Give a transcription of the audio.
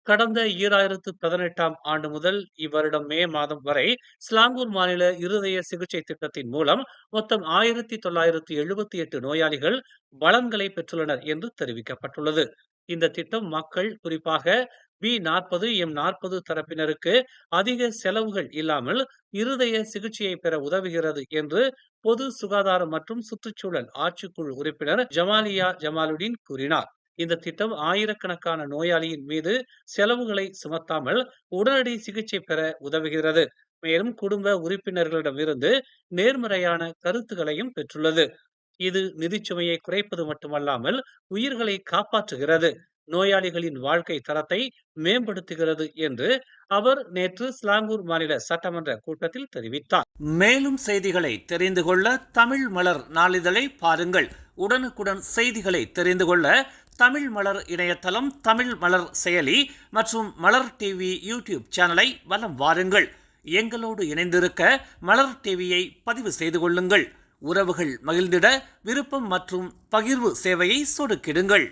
கடந்த 2018ஆம் ஆண்டு முதல் இவ்வருடம் மே மாதம் வரை ஸ்லாங்கூர் மாநில இருதய சிகிச்சை திட்டத்தின் மூலம் மொத்தம் 1978 நோயாளிகள் பலன்களை பெற்றுள்ளனர் என்று தெரிவிக்கப்பட்டுள்ளது. இந்த திட்டம் மக்கள், குறிப்பாக B40, M40 தரப்பினருக்கு அதிக செலவுகள் இல்லாமல் இருதய சிகிச்சையை பெற உதவுகிறது என்று பொது சுகாதாரம் மற்றும் சுற்றுச்சூழல் ஆட்சிக்குழு உறுப்பினர் ஜமாலியா ஜமாலுடீன் கூறினார். இந்த திட்டம் ஆயிரக்கணக்கான நோயாளியின் மீது செலவுகளை சுமத்தாமல் உடனடி சிகிச்சை பெற உதவுகிறது. மேலும் குடும்ப உறுப்பினர்களிடமிருந்து நேர்மறையான கருத்துகளையும் பெற்றுள்ளது. இது நிதிச்சுமையை குறைப்பது மட்டுமல்லாமல் உயிர்களை காப்பாற்றுகிறது, நோயாளிகளின் வாழ்க்கை தரத்தை மேம்படுத்துகிறது என்று அவர் நேற்று ஸ்லாங்கூர் மாநில சட்டமன்ற கூட்டத்தில் தெரிவித்தார். மேலும் செய்திகளை தெரிந்து கொள்ள தமிழ் மலர் நாளிதழை பாருங்கள். உடனுக்குடன் செய்திகளை தெரிந்து கொள்ள தமிழ் மலர் இணையதளம், தமிழ் மலர் செயலி மற்றும் மலர் டிவி யூடியூப் சேனலை வலம் வாருங்கள். எங்களோடு இணைந்திருக்க மலர் டிவியை பதிவு செய்து கொள்ளுங்கள். உறவுகள் மகிழ்ந்திட விருப்பம் மற்றும் பகிர்வு சேவையை சொடுக்கிடுங்கள்.